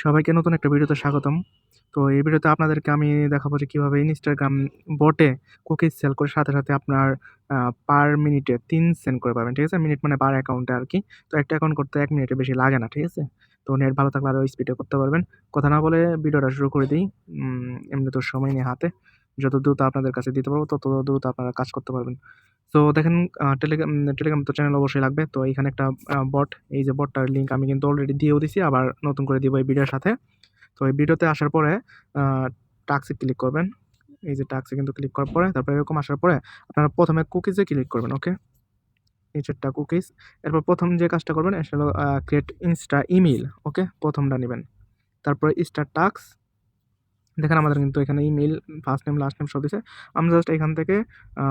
সবাইকে নতুন একটা ভিডিওতে স্বাগতম। তো এই ভিডিওতে আপনাদেরকে আমি দেখাবো যে কিভাবে Instagram বটে কুকিজ সেল করে সাথে, সাথে আপনার পার মিনিটে ৩ সেন্ট করে পাবেন। ঠিক আছে? মিনিট মানে পার অ্যাকাউন্টে আরকি। তো একটা অ্যাকাউন্ট করতে ১ মিনিটের বেশি লাগে না। ঠিক আছে? তো নেট ভালো থাকলে আরো স্পিডে করতে পারবেন। কথা না বলে ভিডিওটা শুরু করে দেই। এমনিতেও সময় নেই হাতে। যত দ্রুত আপনাদের কাছে দিতে পারবো তত দ্রুত আপনারা কাজ করতে পারবেন। তো দেখেন টেলিগ্রাম তো চ্যানেল অবশ্যই লাগবে। তো এইখানে একটা বট, এই যে বটটার লিঙ্ক আমি কিন্তু অলরেডি দিয়েও দিছি। আবার নতুন করে দিব এই ভিডিওর সাথে। তো এই ভিডিওতে আসার পরে আ টাস্কে ক্লিক করবেন। এই যে টাস্কে কিন্তু ক্লিক করার পরে তারপরে এরকম আসার পরে আপনারা ১ম এ কুকিজে ক্লিক করবেন। ওকে? এই যে কুকিজ। এরপর ১ম যে কাজটা করবেন সেটা হলো ক্রিয়েট ইনস্টা ইমেইল। ওকে? ১ম টা নিবেন। তারপরে স্টার্ট টাস্ক। দেখেন আমাদের কিন্তু এখানে email, first name, last name সব দিছে। আমরা জাস্ট এখান থেকে আ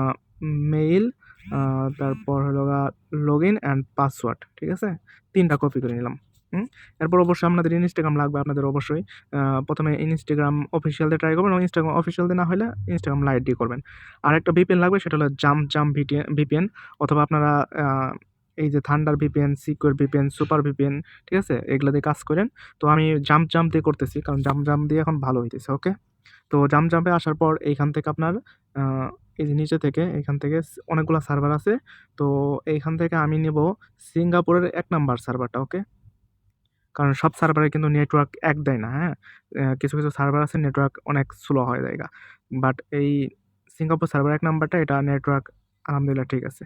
মেইল, আ তারপর হলো লগইন অ্যান্ড পাসওয়ার্ড। ঠিক আছে? ৩ টা কপি করে নিলাম। হুম? এরপর অবশ্যই আপনাদের Instagram লাগবে আপনাদের অবশ্যই। ১ম এ Instagram অফিসিয়াল দিয়ে ট্রাই করবেন এবং Instagram অফিসিয়াল দিয়ে না হলে Instagram লাইট দিয়ে করবেন। আরেকটা VPN লাগবে সেটা হলো জাম্প VPN অথবা আপনারা আ এই যে thunder VPN, secure VPN, super VPN, ঠিক আছে? এগুলা দিয়ে কাজ করেন। তো আমি জাম্প দিয়ে করতেছি। কারণ জাম্প দিয়ে এখন ভালো হইতেছে। ওকে? তো জাম্পে আসার পর এইখান থেকে আপনার আ এই যে নিচে থেকে এখান থেকে অনেকগুলা সার্ভার আছে। তো এইখান থেকে আমি নিবো সিঙ্গাপুরের ১ নাম্বার সার্ভারটা। ওকে? কারণ সব সার্ভারে কিন্তু নেটওয়ার্ক এক দেয় না, হ্যাঁ? কিছু সার্ভার আছে নেটওয়ার্ক অনেক স্লো হয়ে যায়গা। বাট এই সিঙ্গাপুর সার্ভার ১ নাম্বারটা এটা নেটওয়ার্ক আলহামদুলিল্লাহ ঠিক আছে।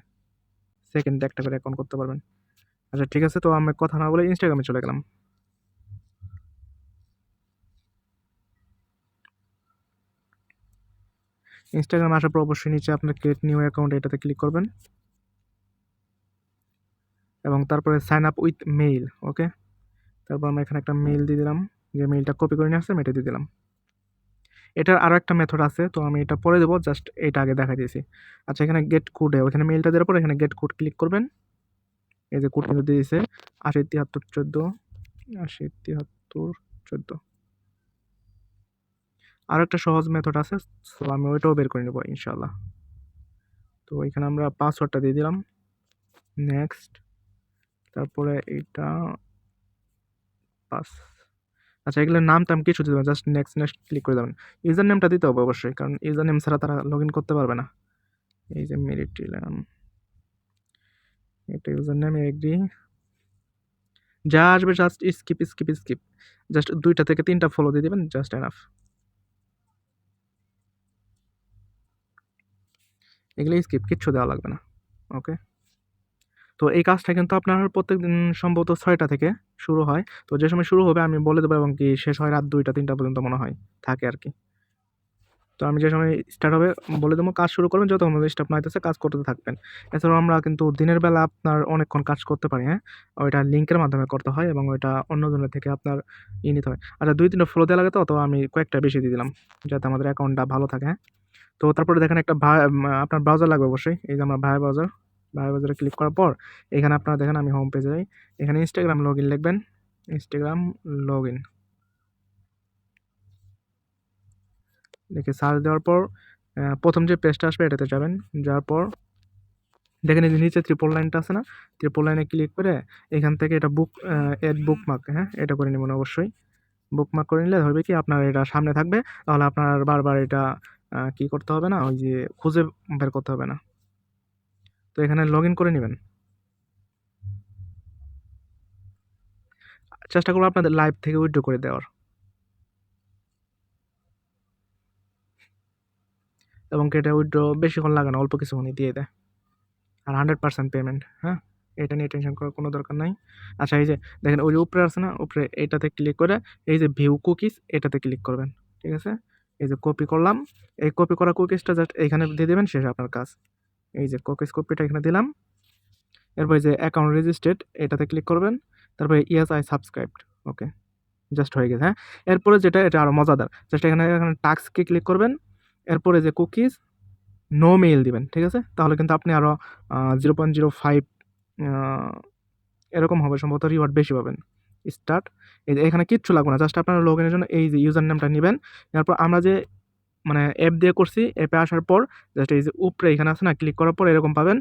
সেকেন্ডে একটা করে অ্যাকাউন্ট করতে পারবেন। আচ্ছা ঠিক আছে, তো আমি কথা না বলে Instagram এ চলে গেলাম। Instagram আসার পর অবশ্যই নিচে আপনার ক্রিয়েট নিউ অ্যাকাউন্ট এটাতে ক্লিক করবেন এবং তারপরে সাইন আপ উইথ মেইল। ওকে? তারপর আমি এখানে একটা মেইল দিয়ে দিলাম। যে মেইলটা কপি করে নিয়ে আসলাম এটা দিয়ে দিলাম। এটার আরো একটা মেথড আছে। তো আমি এটা পরে দেব। জাস্ট এটা আগে দেখাই দিয়েছি। আচ্ছা এখানে গেট কোডে ওখানে মেইলটা দেওয়ার পর এখানে গেট কোড ক্লিক করবেন। এই যে কোড কিন্তু দিয়ে দিয়েছে ৮০৭৩১৪ ৮০৭৩১৪। আরো একটা সহজ মেথড আছে। সো আমি ওইটাও বের করে নেব ইনশাআল্লাহ। তো এখানে আমরা পাসওয়ার্ডটা দিয়ে দিলাম। নেক্সট। তারপরে এইটা পাস। আচ্ছা এগুলোর নাম-টাম কিছু দিবেন না। জাস্ট নেক্সট ক্লিক করে দেবেন। ইউজার নেমটা দিতে হবে অবশ্যই। কারণ ইউজার নেম ছাড়া তারা লগইন করতে পারবে না। এই যে মেরিট দিলাম। এটা ইউজার নেম এগ্রি। যা আসবে জাস্ট স্কিপ। জাস্ট ২ টা থেকে ৩ টা ফলো দিয়ে দিবেন। Just enough. এগুলো স্কিপ কিচ্ছু দেওয়া লাগবে না। ওকে? তো এই কাজটা কিন্তু আপনার প্রত্যেকদিন সম্ভবত ৬ টা থেকে শুরু হয়। তো যে সময় শুরু হবে আমি বলে দেবো এবং কি শেষ হয় রাত ২ টা ৩ টা পর্যন্ত মনে হয় থাকে আরকি। তো আমি যে সময় স্টার্ট হবে বলে দেবো, কাজ শুরু করবেন যতক্ষণ পর্যন্ত স্টার্ট না হইতেছে কাজ করতে থাকবেন। এছাড়াও আমরা কিন্তু দিনের বেলা আপনার অনেকক্ষণ কাজ করতে পারি, হ্যাঁ? ওইটা লিঙ্কের মাধ্যমে করতে হয় এবং ওইটা অন্যজনের থেকে আপনার নিতে হয়। আচ্ছা ২-৩ টা ফলো দেওয়া লাগে, তো আমি কয়েকটা বেশি দিয়ে দিলাম। যাতে আমাদের অ্যাকাউন্টটা ভালো থাকে, হ্যাঁ? তো তারপরে দেখেন একটা আপনার ব্রাউজার লাগবে অবশ্যই। এই যে আমার ভায়া ব্রাউজার। ভায়া ব্রাউজারে ক্লিক করার পর এখানে আপনারা দেখেন আমি হোম পেজে যাই। এখানে Instagram লগইন লিখবেন। Instagram লগইন লিখে সার্চ দেওয়ার পর ১ম যে পেজটা আসবে এটাতে যাবেন। যাওয়ার পর দেখেন এই যে নিচে ট্রিপল লাইনটা আছে না? ট্রিপল লাইনে ক্লিক করে এখান থেকে এটা এড বুকমার্ক, হ্যাঁ? এটা করে নিবেন অবশ্যই। বুকমার্ক করে নিলে হবে কি আপনার এটা সামনে থাকবে। তাহলে আপনার বারবার এটা কি করতে হবে না? ওই যে খুঁজে বের করতে হবে না। তো এখানে লগইন করে নিবেন। চেষ্টা করব আপনাদের লাইভ থেকে উইথড্র করে দেওয়ার। এবং এটা উইথড্র বেশিক্ষণ লাগে না, অল্প কিছুক্ষণই দিয়ে দেয়। আর 100% পেমেন্ট, হ্যাঁ? এটা নিয়ে টেনশন করার কোনো দরকার নাই। আচ্ছা এই যে দেখেন ওই যে উপরে আছে না? উপরে এইটাতে ক্লিক করে এই যে ভিউ কুকিজ এটাতে ক্লিক করবেন। ঠিক আছে? এই যে কপি করলাম। এই কপি করা কুকিজটা জাস্ট এইখানে দিয়ে দিবেন, শেষ আপনার কাজ। এই যে কপিটা এখানে দিলাম। এরপর এই যে অ্যাকাউন্ট রেজিস্ট্রেড এটাতে ক্লিক করবেন। তারপরে yes I subscribed. Okay. Just হয়ে গেছে, হ্যাঁ? এরপরে যেটা এটা আরো মজাদার। জাস্ট এখানে টাস্কে ক্লিক করবেন। এরপরে যে কুকিজ নো মেইল দিবেন। ঠিক আছে? তাহলে কিন্তু আপনি আরো 0.05 আ এরকম হবে সম্ভবত, রিওয়ার্ড বেশি পাবেন। স্টার্ট। এই যে এখানে কিচ্ছু লাগবে না। জাস্ট আপনার লগইনের জন্য এই যে ইউজার নেমটা নিবেন। এরপর আমরা যে মানে অ্যাপ দিয়ে করছি, অ্যাপে আসার পর জাস্ট এই যে উপরে এখানে আছে না? ক্লিক করার পর এরকম পাবেন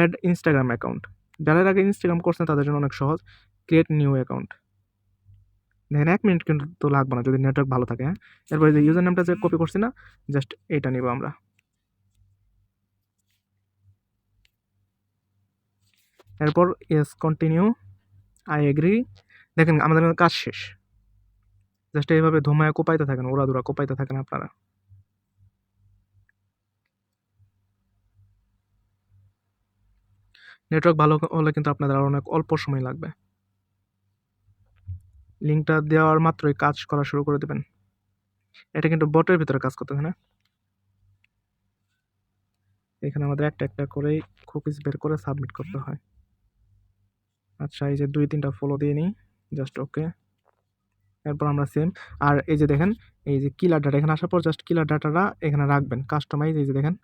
এড Instagram অ্যাকাউন্ট। যারা এর আগে Instagram করছেন তাদের জন্য অনেক সহজ। Create new account. দেখেন 1 মিনিট কিন্তু লাগবে না যদি নেটওয়ার্ক ভালো থাকে, হ্যাঁ। এরপরে যে ইউজার নেমটা যে কপি করছি না, জাস্ট এইটা নিব আমরা। এরপর ইয়েস কন্টিনিউ, আই এগ্রি। দেখেন আমাদের কিন্তু কাজ শেষ। জাস্ট এইভাবে ধুমায় কোপাইতে থাকেন, উড়াধুরা কোপাইতে থাকেন আপনারা। নেটওয়ার্ক ভালো হলে কিন্তু আপনাদের আরও অনেক অল্প সময় লাগবে। লিঙ্কটা দেওয়ার মাত্রই কাজ করা শুরু করে দেবেন। এটা কিন্তু বটের ভিতরে কাজ করতে হয় না। এখানে আমাদের একটা একটা করেই কুকিজ বের করে সাবমিট করতে হয়। আচ্ছা, এই যে 2-3টা ফলো দিয়ে নিই, জাস্ট ওকে। এরপর আমরা সেম, আর এই যে দেখেন এই যে কিলার ডাটা, এখানে আসার পর জাস্ট কিলার ডাটাটা এখানে রাখবেন। কাস্টমাইজ, এই যে দেখেন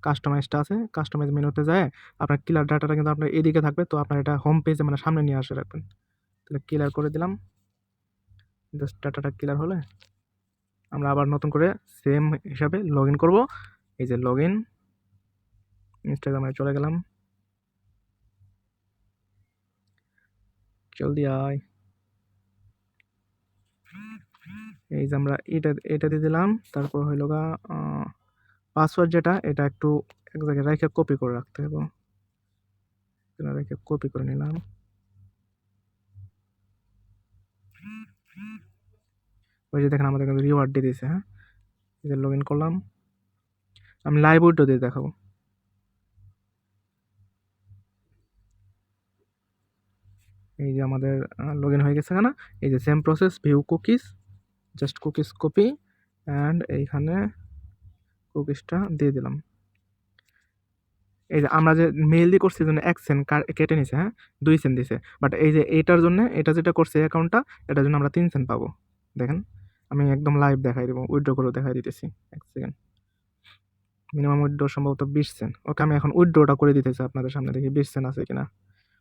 কাস্টমাইজটা আছে, কাস্টমাইজ মেনুতে যায় আপনার কিলার ডাটাটা কিন্তু আপনার এদিকে থাকবে, তো আপনার এটা হোম পেজে মানে সামনে নিয়ে আসে রাখবেন। তাহলে ক্লিয়ার করে দিলাম, জাস্ট ডাটাটা ক্লিয়ার হলে আমরা আবার নতুন করে সেম হিসাবে লগ ইন করবো। এই যে লগ ইন, ইনস্টাগ্রামে চলে গেলাম, জলদি আয়। এই যে আমরা এটা দিয়ে দিলাম, তারপর হইল গা পাসওয়ার্ড যেটা, এটা একটু এক জায়গায় রেখে কপি করে রাখতে হবে, রেখে কপি করে নিলাম। ওই যে দেখেন আমাদের কিন্তু রিওয়ার্ড দিয়ে দিয়েছে, হ্যাঁ। এই যে লগ ইন করলাম, আমি লাইভ উইডো দিয়ে দেখাবো। এই যে আমাদের লগ ইন হয়ে গেছে না, এই যে same process, view cookies, just cookies copy and এইখানে কুকিজটা দিয়ে দিলাম। এই যে আমরা যে মেইল দিয়ে করছি জন্য 1 সেন্ট কেটে নিছে, হ্যাঁ, 2 সেন্ট দিছে, বাট এই যে এইটার জন্য, এটা যেটা করছে অ্যাকাউন্টটা, এটার জন্য আমরা 3 সেন্ট পাবো। দেখেন আমি একদম লাইভ দেখাই দেবো, উইথড্র করে দেখাই দিতেছি, 1 সেকেন্ড। মিনিমাম উইথড্র সম্ভবত 20 সেন্ট। ওকে, আমি এখন উইথড্রটা করে দিতেছি আপনাদের সামনে, দেখি 20 সেন্ট আছে কিনা।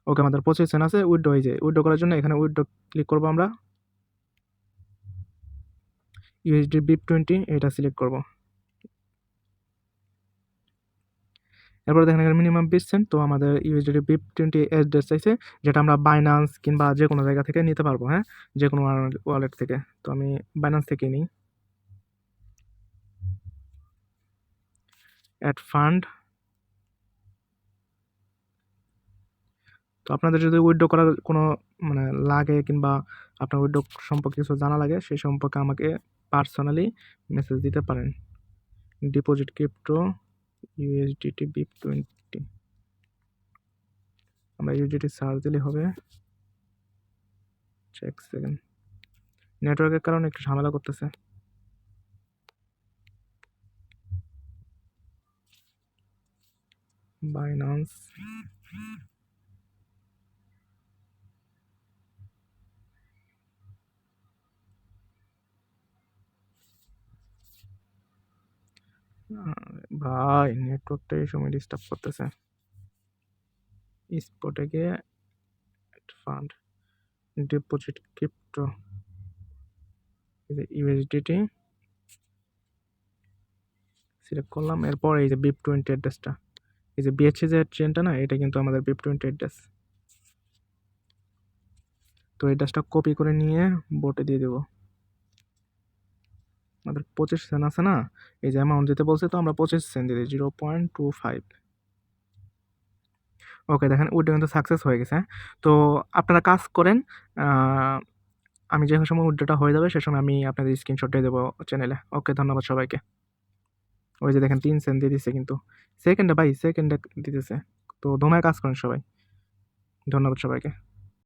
ওকে, আমাদের 25 সেন্ট আছে উইথড্র। এই যে উইথড্র করার জন্য এখানে উইথড্র ক্লিক করবো আমরা, ইউএসডি BIP20 এটা সিলেক্ট করব। এরপর দেখেন এখানে মিনিমাম 20 সেন্ট, তো আমাদের ইউএসডি BIP20 অ্যাড্রেস চাইছে, যেটা আমরা বাইন্যান্স কিংবা যে কোনো জায়গা থেকে নিতে পারবো, হ্যাঁ, যে কোনো ওয়ালেট থেকে। তো আমি বাইন্যান্স থেকে নিই, অ্যাড ফান্ড। তো আপনাদের যদি উইথড্র করার কোনো মানে লাগে কিংবা আপনার উইথড্র সম্পর্কে কিছু জানা লাগে, সেই সম্পর্কে আমাকে পার্সোনালি মেসেজ দিতে পারেন। ডিপোজিট ক্রিপ্টো ইউএসডিটি BIP20, আমরা ইউএসডিটি সার্চ দিলে হবে। চেক সেকেন্ড, নেটওয়ার্কের কারণে একটু ঝামেলা করতেছে। বাইন্যান্স, ভাই নেটওয়ার্কটা এই সময় ডিস্টার্ব করতেছে। স্পটে গিয়ে ফান্ড, ডিপোজিট ক্রিপ্টো, এই যে ইউএসডিটি সিলেক্ট করলাম। এরপর এই যে BIP20 অ্যাড্রেসটা, এই যে বিএচসি যে ট্রেনটা না, এটা কিন্তু আমাদের BIP20 অ্যাড্রেস। তো অ্যাড্রেসটা কপি করে নিয়ে বোটে দিয়ে দেবো। আমাদের 25 সেন্ট আছে না, এই যে অ্যামাউন্ট দিতে বলছে, তো আমরা 25 সেন্ট দিয়ে দিই, 0.25। ওকে, দেখেন ওইটা কিন্তু সাকসেস হয়ে গেছে। তো আপনারা কাজ করেন, আমি যে সময় উইথড্রটা হয়ে যাবে সে সময় আমি আপনাদের স্ক্রিনশট দিয়ে দেবো চ্যানেলে। ওকে, ধন্যবাদ সবাইকে। ওই যে দেখেন 3 সেন্ট দিয়ে দিচ্ছে, কিন্তু সেকেন্ডে ভাই, সেকেন্ডে দিতেছে। তো ধুমায় কাজ করেন সবাই, ধন্যবাদ সবাইকে।